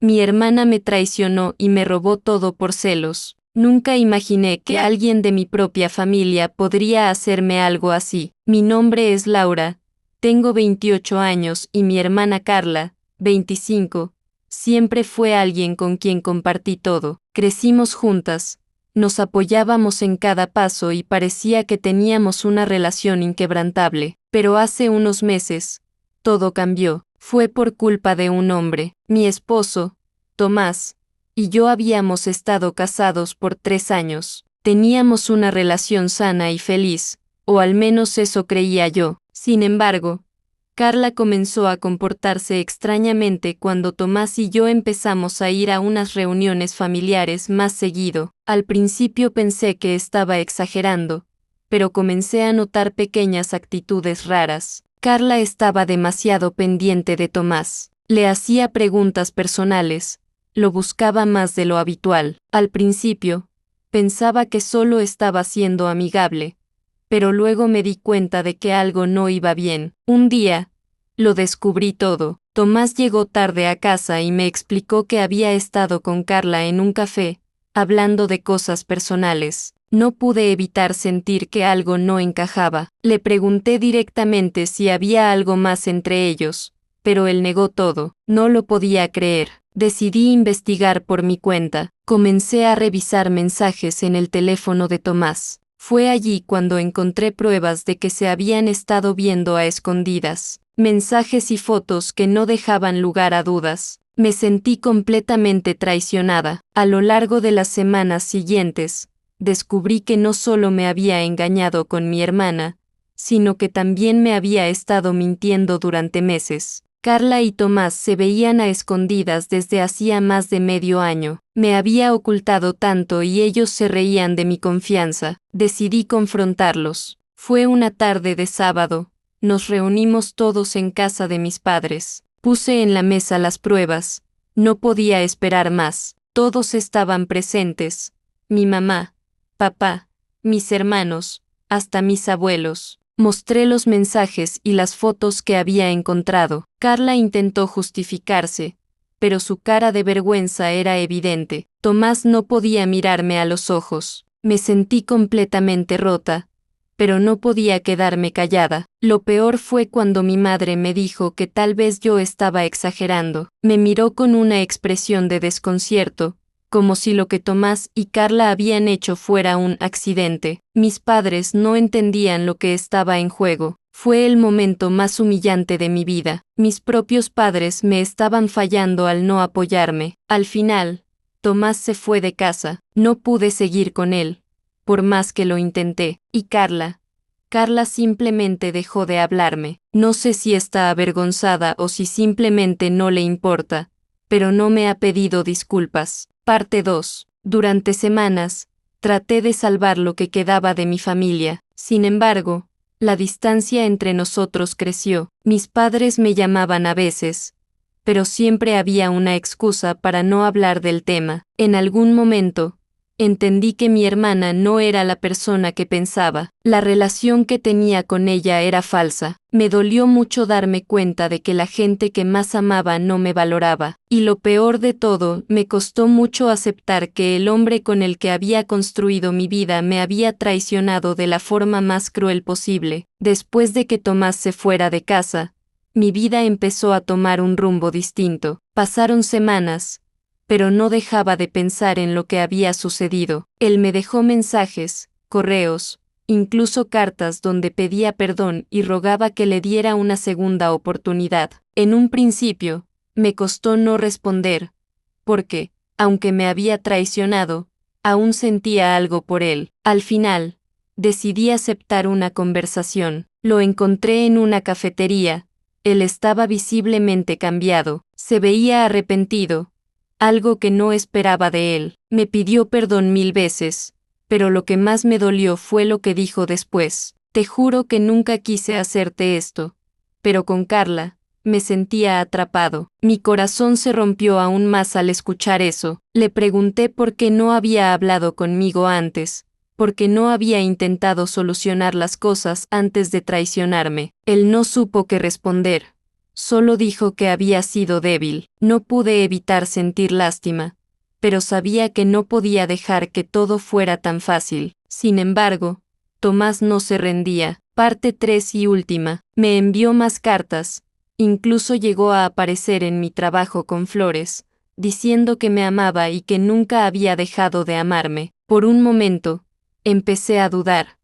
Mi hermana me traicionó y me robó todo por celos. Nunca imaginé que alguien de mi propia familia podría hacerme algo así. Mi nombre es Laura, tengo 28 años y mi hermana Carla, 25, siempre fue alguien con quien compartí todo. Crecimos juntas, nos apoyábamos en cada paso y parecía que teníamos una relación inquebrantable. Pero hace unos meses, todo cambió. Fue por culpa de un hombre. Mi esposo, Tomás, y yo habíamos estado casados por 3 años. Teníamos una relación sana y feliz, o al menos eso creía yo. Sin embargo, Carla comenzó a comportarse extrañamente cuando Tomás y yo empezamos a ir a unas reuniones familiares más seguido. Al principio pensé que estaba exagerando, pero comencé a notar pequeñas actitudes raras. Carla estaba demasiado pendiente de Tomás. Le hacía preguntas personales, lo buscaba más de lo habitual. Al principio, pensaba que solo estaba siendo amigable, pero luego me di cuenta de que algo no iba bien. Un día, lo descubrí todo. Tomás llegó tarde a casa y me explicó que había estado con Carla en un café, hablando de cosas personales. No pude evitar sentir que algo no encajaba. Le pregunté directamente si había algo más entre ellos, pero él negó todo. No lo podía creer. Decidí investigar por mi cuenta. Comencé a revisar mensajes en el teléfono de Tomás. Fue allí cuando encontré pruebas de que se habían estado viendo a escondidas. Mensajes y fotos que no dejaban lugar a dudas. Me sentí completamente traicionada. A lo largo de las semanas siguientes, descubrí que no solo me había engañado con mi hermana, sino que también me había estado mintiendo durante meses. Carla y Tomás se veían a escondidas desde hacía más de medio año. Me había ocultado tanto y ellos se reían de mi confianza. Decidí confrontarlos. Fue una tarde de sábado. Nos reunimos todos en casa de mis padres. Puse en la mesa las pruebas. No podía esperar más. Todos estaban presentes. Mi mamá, papá, mis hermanos, hasta mis abuelos. Mostré los mensajes y las fotos que había encontrado. Carla intentó justificarse, pero su cara de vergüenza era evidente. Tomás no podía mirarme a los ojos. Me sentí completamente rota, pero no podía quedarme callada. Lo peor fue cuando mi madre me dijo que tal vez yo estaba exagerando. Me miró con una expresión de desconcierto, como si lo que Tomás y Carla habían hecho fuera un accidente. Mis padres no entendían lo que estaba en juego. Fue el momento más humillante de mi vida. Mis propios padres me estaban fallando al no apoyarme. Al final, Tomás se fue de casa. No pude seguir con él, por más que lo intenté. Y Carla simplemente dejó de hablarme. No sé si está avergonzada o si simplemente no le importa, pero no me ha pedido disculpas. Parte 2. Durante semanas, traté de salvar lo que quedaba de mi familia. Sin embargo, la distancia entre nosotros creció. Mis padres me llamaban a veces, pero siempre había una excusa para no hablar del tema. En algún momento, entendí que mi hermana no era la persona que pensaba. La relación que tenía con ella era falsa. Me dolió mucho darme cuenta de que la gente que más amaba no me valoraba. Y lo peor de todo, me costó mucho aceptar que el hombre con el que había construido mi vida me había traicionado de la forma más cruel posible. Después de que Tomás se fuera de casa, mi vida empezó a tomar un rumbo distinto. Pasaron semanas, pero no dejaba de pensar en lo que había sucedido. Él me dejó mensajes, correos, incluso cartas donde pedía perdón y rogaba que le diera una segunda oportunidad. En un principio, me costó no responder, porque, aunque me había traicionado, aún sentía algo por él. Al final, decidí aceptar una conversación. Lo encontré en una cafetería. Él estaba visiblemente cambiado, se veía arrepentido, algo que no esperaba de él. Me pidió perdón 1000 veces, pero lo que más me dolió fue lo que dijo después. Te juro que nunca quise hacerte esto, pero con Carla, me sentía atrapado. Mi corazón se rompió aún más al escuchar eso. Le pregunté por qué no había hablado conmigo antes, por qué no había intentado solucionar las cosas antes de traicionarme. Él no supo qué responder. Solo dijo que había sido débil. No pude evitar sentir lástima, pero sabía que no podía dejar que todo fuera tan fácil. Sin embargo, Tomás no se rendía. Parte 3 y última. Me envió más cartas. Incluso llegó a aparecer en mi trabajo con flores, diciendo que me amaba y que nunca había dejado de amarme. Por un momento, empecé a dudar,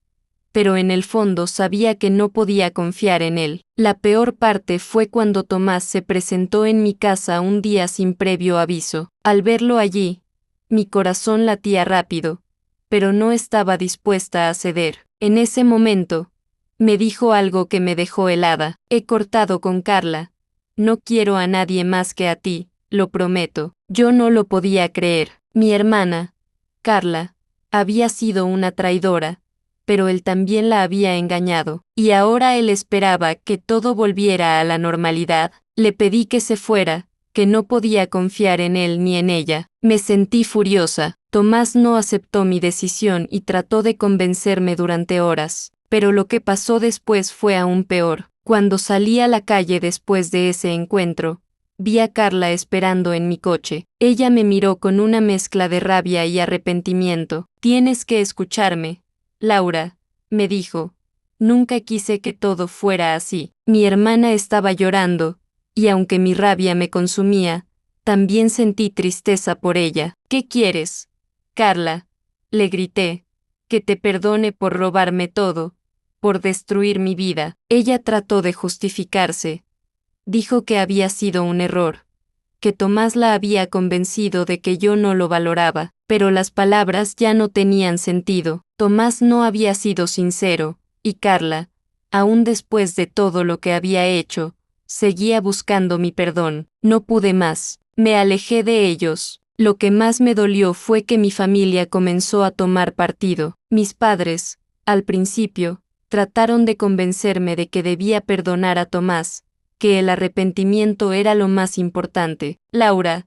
pero en el fondo sabía que no podía confiar en él. La peor parte fue cuando Tomás se presentó en mi casa un día sin previo aviso. Al verlo allí, mi corazón latía rápido, pero no estaba dispuesta a ceder. En ese momento, me dijo algo que me dejó helada. He cortado con Carla. No quiero a nadie más que a ti, lo prometo. Yo no lo podía creer. Mi hermana, Carla, había sido una traidora, pero él también la había engañado, y ahora él esperaba que todo volviera a la normalidad. Le pedí que se fuera, que no podía confiar en él ni en ella. Me sentí furiosa. Tomás no aceptó mi decisión y trató de convencerme durante horas, pero lo que pasó después fue aún peor. Cuando salí a la calle después de ese encuentro, vi a Carla esperando en mi coche. Ella me miró con una mezcla de rabia y arrepentimiento. Tienes que escucharme, Laura, me dijo. Nunca quise que todo fuera así. Mi hermana estaba llorando, y aunque mi rabia me consumía, también sentí tristeza por ella. ¿Qué quieres, Carla? Le grité. Que te perdone por robarme todo, por destruir mi vida. Ella trató de justificarse. Dijo que había sido un error, que Tomás la había convencido de que yo no lo valoraba, pero las palabras ya no tenían sentido. Tomás no había sido sincero, y Carla, aún después de todo lo que había hecho, seguía buscando mi perdón. No pude más. Me alejé de ellos. Lo que más me dolió fue que mi familia comenzó a tomar partido. Mis padres, al principio, trataron de convencerme de que debía perdonar a Tomás, que el arrepentimiento era lo más importante. Laura,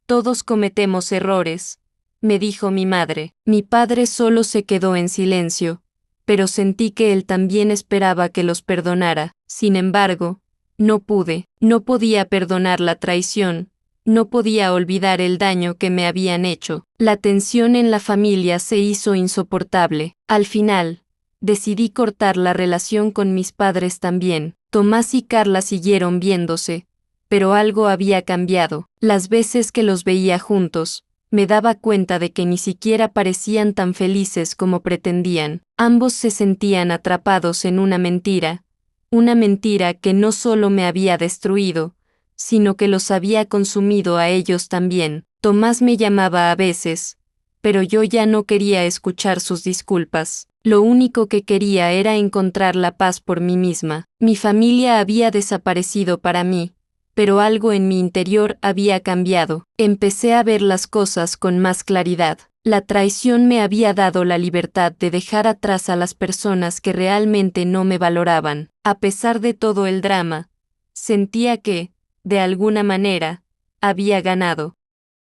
todos cometemos errores, me dijo mi madre. Mi padre solo se quedó en silencio, pero sentí que él también esperaba que los perdonara. Sin embargo, no podía perdonar la traición, no podía olvidar el daño que me habían hecho. La tensión en la familia se hizo insoportable. Al final, decidí cortar la relación con mis padres también. Tomás y Carla siguieron viéndose, pero algo había cambiado. Las veces que los veía juntos, me daba cuenta de que ni siquiera parecían tan felices como pretendían. Ambos se sentían atrapados en una mentira que no solo me había destruido, sino que los había consumido a ellos también. Tomás me llamaba a veces, pero yo ya no quería escuchar sus disculpas. Lo único que quería era encontrar la paz por mí misma. Mi familia había desaparecido para mí, pero algo en mi interior había cambiado. Empecé a ver las cosas con más claridad. La traición me había dado la libertad de dejar atrás a las personas que realmente no me valoraban. A pesar de todo el drama, sentía que, de alguna manera, había ganado.